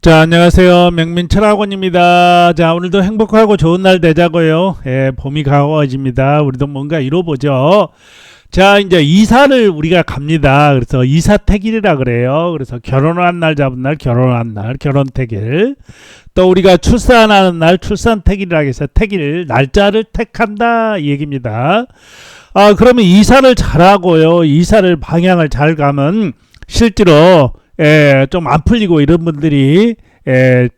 자, 안녕하세요. 명민철학원입니다. 자, 오늘도 행복하고 좋은 날 되자고요. 예, 봄이 가까워집니다. 우리도 뭔가 이뤄보죠. 자, 이제 이사를 우리가 갑니다. 그래서 이사택일이라 그래요. 그래서 결혼한 날 잡은 날, 결혼한 날, 결혼택일. 또 우리가 출산하는 날, 출산택일이라 해서 택일, 날짜를 택한다 이 얘기입니다. 그러면 이사를 잘하고요. 이사를 방향을 잘 가면 실제로 좀 안 풀리고 이런 분들이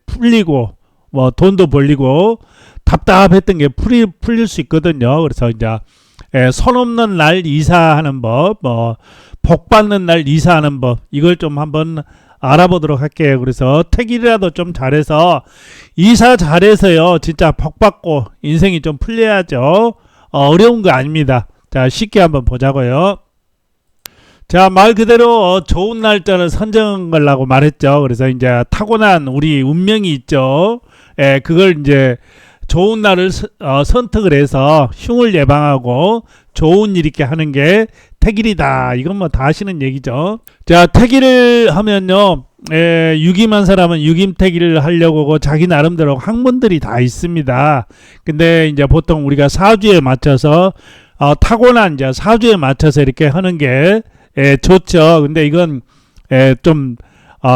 풀리고 뭐 돈도 벌리고 답답했던 게 풀릴 수 있거든요. 그래서 이제 선 없는 날 이사하는 법, 뭐 복 받는 날 이사하는 법, 이걸 좀 한번 알아보도록 할게요. 그래서 택일이라도 좀 잘해서 이사 잘해서요 진짜 복 받고 인생이 좀 풀려야죠. 어려운 거 아닙니다. 자, 쉽게 한번 보자고요. 자, 말 그대로 좋은 날짜를 선정하려고 말했죠. 그래서 이제 타고난 우리 운명이 있죠. 그걸 이제 좋은 날을 선택을 해서 흉을 예방하고 좋은 일 있게 하는 게 택일이다. 이건 뭐 다 아시는 얘기죠. 자, 택일을 하면요, 유임한 사람은 유임택일을 하려고 하고 자기 나름대로 학문들이 다 있습니다. 근데 이제 보통 우리가 사주에 맞춰서 타고난 이제 사주에 맞춰서 이렇게 하는 게 좋죠. 근데 이건 좀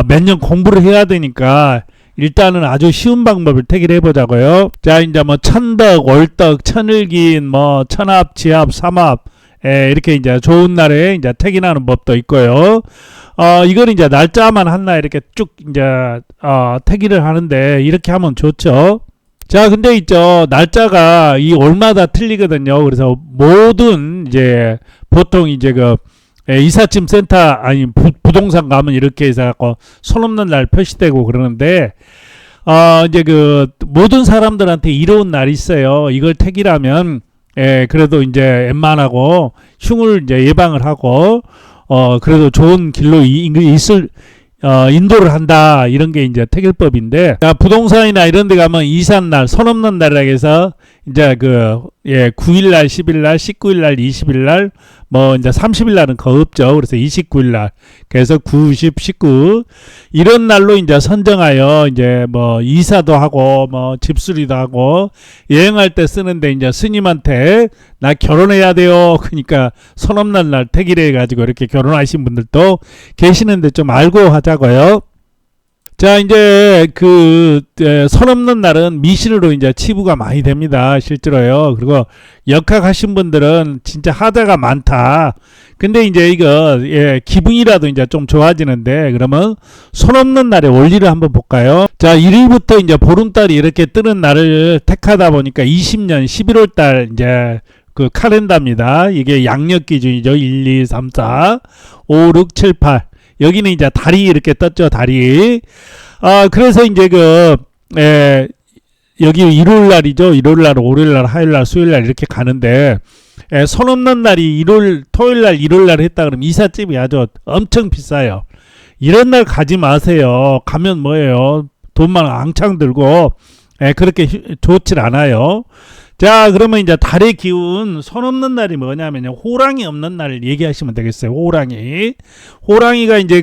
몇 년 공부를 해야 되니까 일단은 아주 쉬운 방법을 택일해 보자고요. 자, 이제 뭐 천덕, 월덕, 천을긴, 뭐 천합, 지합, 삼합, 이렇게 이제 좋은 날에 이제 택일하는 법도 있고요. 이걸 이제 날짜만 하나 이렇게 쭉 이제 택일을 하는데 이렇게 하면 좋죠. 자, 근데 있죠, 날짜가 이 월마다 틀리거든요. 그래서 모든 이제 보통 이제 이삿짐 센터 아니 부동산 가면 이렇게 해서 갖고 손 없는 날 표시되고 그러는데 이제 모든 사람들한테 이로운 날이 있어요. 이걸 택일하면 그래도 이제 웬만하고 흉을 이제 예방을 하고 그래도 좋은 길로 인도를 한다. 이런 게 이제 택일법인데, 자, 부동산이나 이런 데 가면 이삿날, 선 없는 날이라 해서 이제 9일날, 10일날, 19일날, 20일날, 뭐 이제 30일날은 거의 없죠. 그래서 29일날. 그래서 9, 10, 19 이런 날로 이제 선정하여 이제 뭐 이사도 하고 뭐 집수리도 하고 여행할 때 쓰는데 이제 스님한테 나 결혼해야 돼요. 그러니까 선 없는 날 택일해 가지고 이렇게 결혼하신 분들도 계시는데 좀 알고 하자고요. 자, 이제 선 없는 날은 미신으로 이제 치부가 많이 됩니다. 실제로요. 그리고 역학하신 분들은 진짜 하자가 많다. 근데 이제 이거 기분이라도 이제 좀 좋아지는데, 그러면 선 없는 날의 원리를 한번 볼까요? 자, 1일부터 이제 보름달이 이렇게 뜨는 날을 택하다 보니까 20년 11월 달 이제 카렌다입니다. 이게 양력 기준이죠. 1, 2, 3, 4, 5, 6, 7, 8. 여기는 이제 달이 이렇게 떴죠, 달이. 그래서 이제 여기 일요일날이죠. 일요일날, 월요일날, 화요일날, 수요일날 이렇게 가는데, 선 없는 날이 토요일날, 일요일날 했다 그러면 이삿짐이 아주 엄청 비싸요. 이런 날 가지 마세요. 가면 뭐예요? 돈만 앙창 들고, 그렇게 좋질 않아요. 자, 그러면 이제 달의 기운, 선 없는 날이 뭐냐면 호랑이 없는 날을 얘기하시면 되겠어요. 호랑이가 이제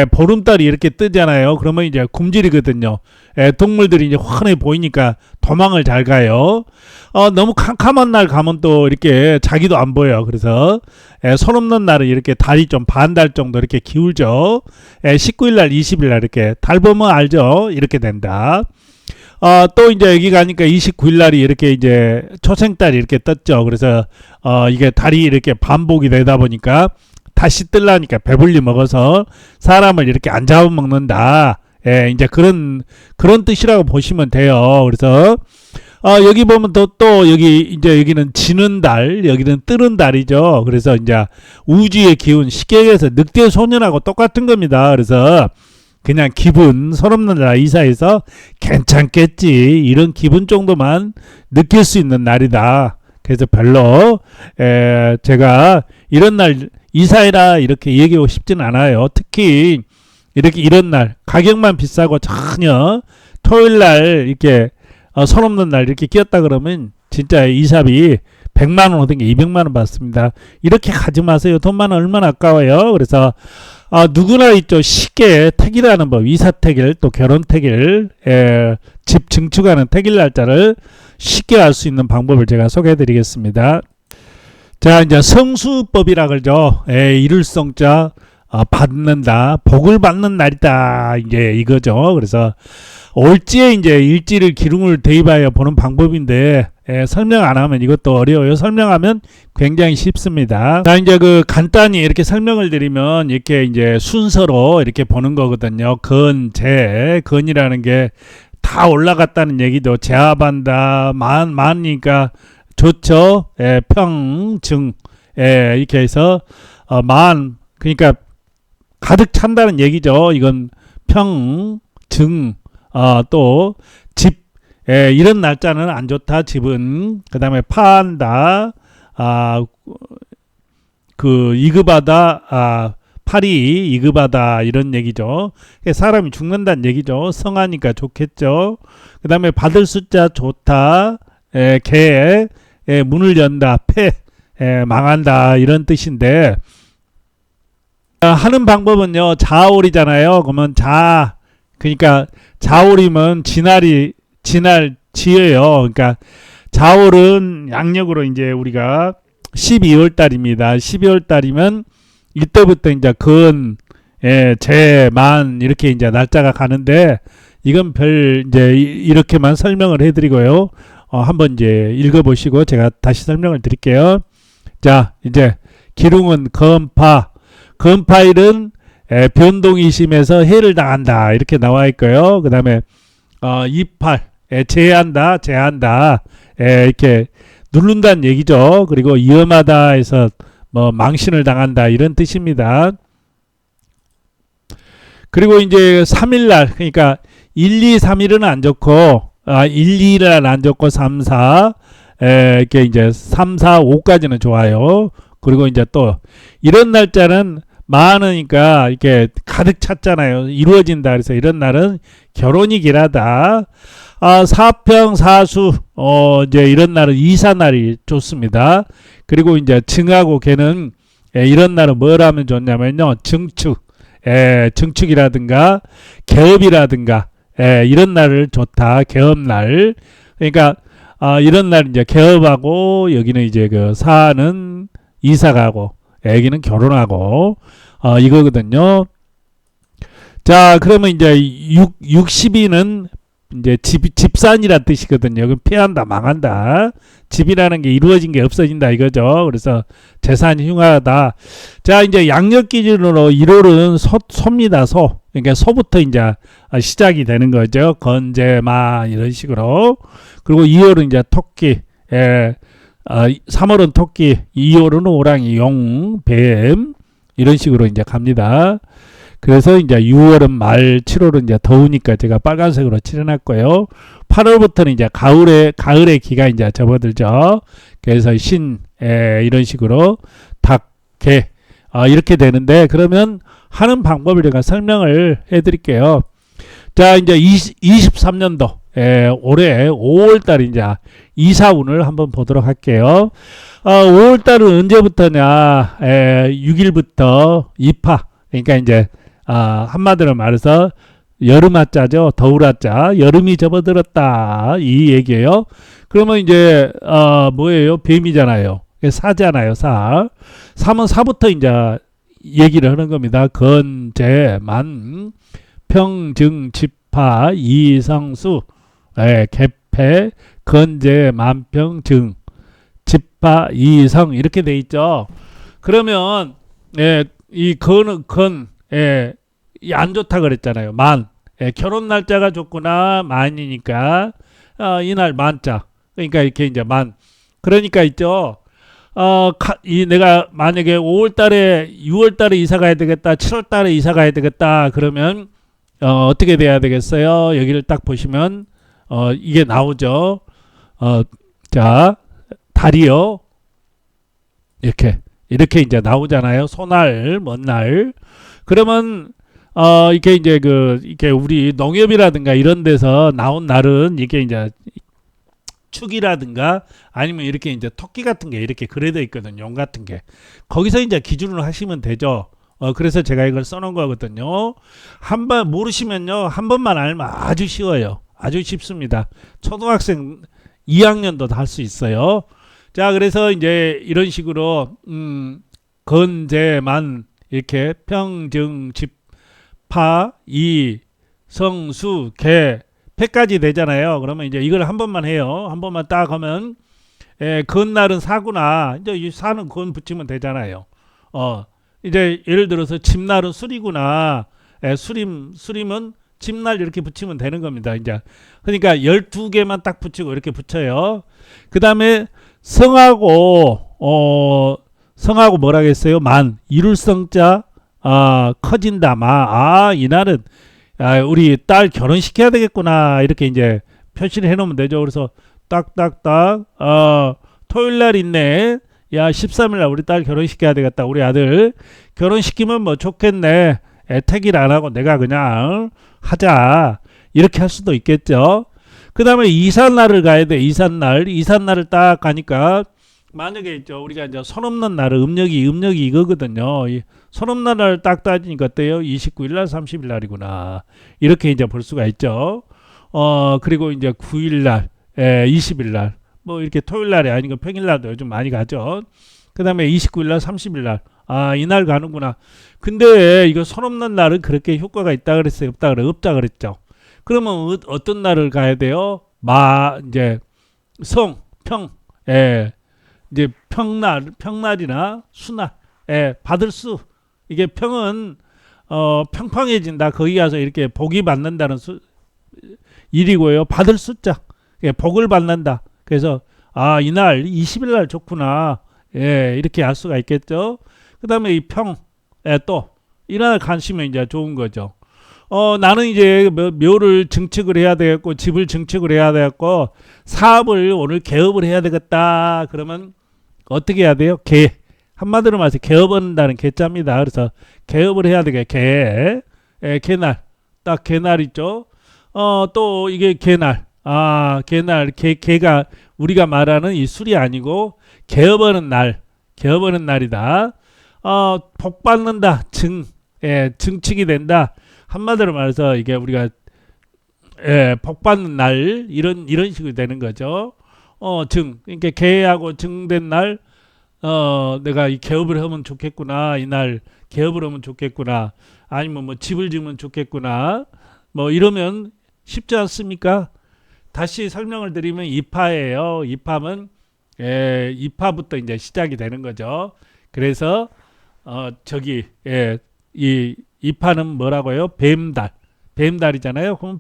보름달이 이렇게 뜨잖아요. 그러면 이제 굶주리거든요. 동물들이 이제 환해 보이니까 도망을 잘 가요. 너무 캄캄한 날 가면 또 이렇게 자기도 안 보여요. 그래서 선 없는 날은 이렇게 달이 좀 반달 정도 이렇게 기울죠. 19일날, 20일날 이렇게 달 보면 알죠. 이렇게 된다. 또 이제 여기 가니까 29일날이 이렇게 이제 초생달이 이렇게 떴죠. 그래서 이게 달이 이렇게 반복이 되다 보니까 다시 뜰라니까 배불리 먹어서 사람을 이렇게 안 잡아먹는다. 이제 그런 뜻이라고 보시면 돼요. 그래서 여기 보면 또 여기 이제 여기는 지는 달, 여기는 뜨는 달이죠. 그래서 이제 우주의 기운, 식객에서 늑대 소년하고 똑같은 겁니다. 그래서 그냥 기분, 선 없는 날 이사해서 괜찮겠지, 이런 기분 정도만 느낄 수 있는 날이다. 그래서 별로 제가 이런 날 이사해라 이렇게 얘기하고 싶진 않아요. 특히 이런 날 가격만 비싸고 전혀 토요일날 이렇게 선 없는 날 이렇게 끼었다 그러면 진짜 이삽이 100만 원 얻은 게 200만 원 받습니다. 이렇게 가지 마세요. 돈만 얼마나 아까워요. 그래서 누구나 있죠. 쉽게 택일하는 법, 이사택일, 또 결혼택일, 집 증축하는 택일 날짜를 쉽게 알 수 있는 방법을 제가 소개해 드리겠습니다. 자, 이제 성수법이라 그러죠. 일을성자, 받는다, 복을 받는 날이다. 이제 이거죠. 그래서 올지에 이제 일지를 기둥을 대입하여 보는 방법인데, 설명 안 하면 이것도 어려워요. 설명하면 굉장히 쉽습니다. 자, 이제 그 간단히 이렇게 설명을 드리면 이렇게 이제 순서로 이렇게 보는 거거든요. 건, 재, 건이라는 게 다 올라갔다는 얘기죠. 제압한다, 만이니까 좋죠. 평, 증, 이렇게 해서 만, 그러니까 가득 찬다는 얘기죠. 이건 평, 증, 또 집, 이런 날짜는 안 좋다. 집은. 그 다음에 파한다, 이급하다, 팔이 이급하다, 이런 얘기죠. 사람이 죽는다는 얘기죠. 성하니까 좋겠죠. 그 다음에 받을 숫자 좋다, 개, 문을 연다, 패, 망한다, 이런 뜻인데, 하는 방법은요, 자올이잖아요. 그러면 그러니까 자올이면 진할 지어요. 그러니까 자올은 양력으로 이제 우리가 12월 달입니다. 12월 달이면 이때부터 이제 건, 재, 만 이렇게 이제 날짜가 가는데, 이건 이제 이렇게만 설명을 해드리고요. 한번 이제 읽어보시고 제가 다시 설명을 드릴게요. 자, 이제 기lun은 건파일은 변동이 심해서 해를 당한다, 이렇게 나와 있고요. 그 다음에 이팔, 제한다, 이렇게 누른다는 얘기죠. 그리고 위험하다 해서 뭐 망신을 당한다, 이런 뜻입니다. 그리고 이제 3일날, 그러니까 1, 2, 3일은 안 좋고, 1, 2일은 안 좋고, 3, 4, 이렇게 이제 3, 4, 5까지는 좋아요. 그리고 이제 또 이런 날짜는 많으니까 이렇게 가득 찼잖아요. 이루어진다. 그래서 이런 날은 결혼이 길하다. 사평, 사수, 이제 이런 날은 이사날이 좋습니다. 그리고 이제 증하고 개는 이런 날은 뭘 하면 좋냐면요. 증축이라든가 개업이라든가 이런 날을 좋다. 개업날. 그러니까 이런 날 이제 개업하고, 여기는 이제 그 사는 이사가고, 애기는 결혼하고, 이거거든요. 자, 그러면 이제 60이는 이제 집산이란 뜻이거든요. 그럼 피한다, 망한다. 집이라는 게 이루어진 게 없어진다, 이거죠. 그래서 재산이 흉하다. 자, 이제 양력 기준으로 1월은 소입니다, 소. 그러니까 소부터 이제 시작이 되는 거죠. 건재마 이런 식으로. 그리고 2월은 이제 토끼, 3월은 토끼, 2월은 호랑이, 용, 뱀 이런 식으로 이제 갑니다. 그래서 이제 6월은 말, 7월은 이제 더우니까 제가 빨간색으로 칠해놨고요. 8월부터는 이제 가을의 기가 이제 접어들죠. 그래서 이런 식으로 닭, 개, 이렇게 되는데, 그러면 하는 방법을 제가 설명을 해드릴게요. 자, 이제 23년도, 올해 5월달 이제 이사운을 한번 보도록 할게요. 5월달은 언제부터냐? 6일부터 입하. 그러니까 이제 한마디로 말해서 여름하자죠. 더울하자. 여름이 접어들었다, 이 얘기예요. 그러면 이제 뭐예요? 뱀이잖아요. 사잖아요. 삼은 사부터 이제 얘기를 하는 겁니다. 건, 재, 만, 평, 증, 집하, 이성수, 개패, 건재, 만평, 증, 집하, 이성 이렇게 돼 있죠. 그러면 이 건은 안 좋다 그랬잖아요. 만, 결혼 날짜가 좋구나. 만이니까 이날 만자. 그러니까 이렇게 이제 만. 그러니까 있죠. 내가 만약에 5월달에 6월달에 이사 가야 되겠다, 7월달에 이사 가야 되겠다, 그러면 어떻게 돼야 되겠어요? 여기를 딱 보시면 이게 나오죠. 자, 달이요. 이렇게 이제 나오잖아요. 소날, 먼 날. 그러면 이렇게 이제 이렇게 우리 농협이라든가 이런 데서 나온 날은 이게 이제 축이라든가 아니면 이렇게 이제 토끼 같은 게 이렇게 그려져 있거든요. 용 같은 게. 거기서 이제 기준으로 하시면 되죠. 그래서 제가 이걸 써놓은 거거든요. 한 번 모르시면요. 한 번만 알면 아주 쉬워요. 아주 쉽습니다. 초등학생 2학년도 다 할 수 있어요. 자, 그래서 이제 이런 식으로 건재만 이렇게 평증 집파 이 성수 개 패까지 되잖아요. 그러면 이제 이걸 한 번만 해요. 한 번만 딱 하면 건날은 사구나. 이제 이 사는 건 붙이면 되잖아요. 이제 예를 들어서 집날은 술이구나. 수림은 집날 이렇게 붙이면 되는 겁니다. 이제 그러니까 12개만 딱 붙이고 이렇게 붙여요. 그 다음에 성하고 뭐라겠어요? 만 이룰 성자 커진다 이날은 우리 딸 결혼시켜야 되겠구나 이렇게 이제 표시를 해놓으면 되죠. 그래서 딱딱딱 토요일날 있네. 야 13일날 우리 딸 결혼시켜야 되겠다. 우리 아들 결혼시키면 뭐 좋겠네. 택일 안 하고 내가 그냥 하자 이렇게 할 수도 있겠죠. 그 다음에 이삿날을 가야 돼. 이삿날을 딱 가니까 만약에 있죠. 우리가 이제 손 없는 날은 음력이 이거거든요. 손 없는 날을 딱 따지니까 어때요? 29일날 30일날이구나 이렇게 이제 볼 수가 있죠. 그리고 이제 9일날 20일날 뭐 이렇게 토요일날이 아니고 평일날도 요즘 많이 가죠. 그 다음에 29일날 30일날 이날 가는구나. 근데 이거 손 없는 날은 그렇게 효과가 있다 그랬어요? 없다 그랬죠. 그러면 어떤 날을 가야 돼요? 이제 평 이제 평날이나 수날 받을 수 이게 평은 평평해진다. 거기 가서 이렇게 복이 받는다는 일이고요. 받을 숫자 복을 받는다. 그래서 이날 20일날 좋구나. 이렇게 알 수가 있겠죠. 그 다음에 이 또 이날 가시면 이제 좋은 거죠. 나는 이제 묘를 증축을 해야 되겠고 집을 증축을 해야 되겠고 사업을 오늘 개업을 해야 되겠다. 그러면 어떻게 해야 돼요? 한마디로 말해서 개업한다는 개자입니다. 그래서 개업을 해야 되게 개날 딱 개날 있죠. 또 이게 개날 개가 우리가 말하는 이 술이 아니고 개업하는 날이다. 복 받는다. 증축이 된다. 한마디로 말해서 이게 우리가 복 받는 날 이런 식으로 되는 거죠. 그러니까 개하고 증된 날 내가 이 개업을 하면 좋겠구나. 이날 개업을 하면 좋겠구나. 아니면 뭐 집을 지으면 좋겠구나. 뭐 이러면 쉽지 않습니까? 다시 설명을 드리면 입하예요. 입하면 입하부터 이제 시작이 되는 거죠. 그래서 이 입하는 뭐라고요? 뱀달이잖아요. 그럼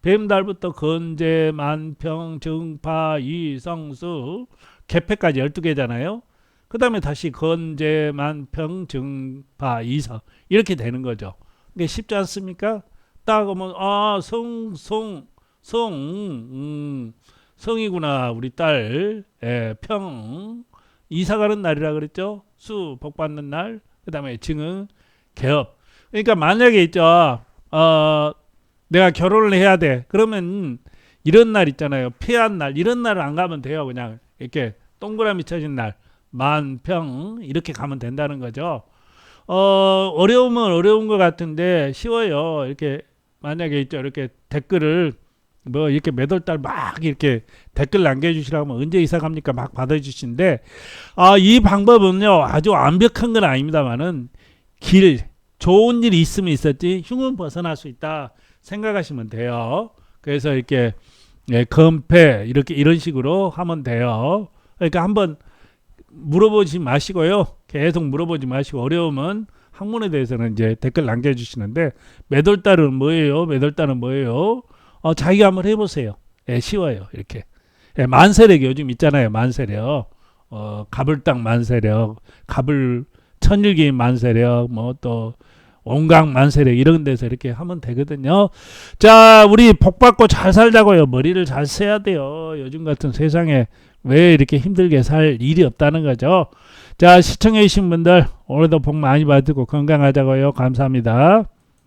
뱀달부터 건재, 만평, 증파, 이성수, 개패까지 12개잖아요. 그 다음에 다시 건재, 만평, 증파, 이성 이렇게 되는 거죠. 이게 쉽지 않습니까? 딱 하면 성이구나. 우리 딸 평 이사 가는 날이라 그랬죠. 수 복 받는 날. 그 다음에 증은 개업. 그러니까 만약에 있죠. 내가 결혼을 해야 돼. 그러면 이런 날 있잖아요. 폐한 날 이런 날을 안 가면 돼요. 그냥 이렇게 동그라미 쳐진 날 만평 이렇게 가면 된다는 거죠. 어려우면 어려운 것 같은데 쉬워요. 이렇게 만약에 있죠. 이렇게 댓글을 뭐 이렇게 몇 월 달 막 이렇게 댓글 남겨주시라고 하면 언제 이사 갑니까? 막 받아주시는데 이 방법은요 아주 완벽한 건 아닙니다만은 좋은 일이 있으면 있었지 흉은 벗어날 수 있다 생각하시면 돼요. 그래서 이렇게 건패 이런 식으로 하면 돼요. 그러니까 한번 물어보지 마시고요. 계속 물어보지 마시고 어려우면 학문에 대해서는 이제 댓글 남겨주시는데 몇 월 달은 뭐예요? 몇 월 달은 뭐예요? 자기가 한번 해보세요. 쉬워요. 이렇게 만세력 요즘 있잖아요. 만세력 가불당 만세력 가불 천일기인 만세력 뭐 또 온강 만세력 이런 데서 이렇게 하면 되거든요. 자, 우리 복 받고 잘 살자고요. 머리를 잘 써야 돼요. 요즘 같은 세상에 왜 이렇게 힘들게 살 일이 없다는 거죠. 자, 시청해 주신 분들 오늘도 복 많이 받고 건강하자고요. 감사합니다.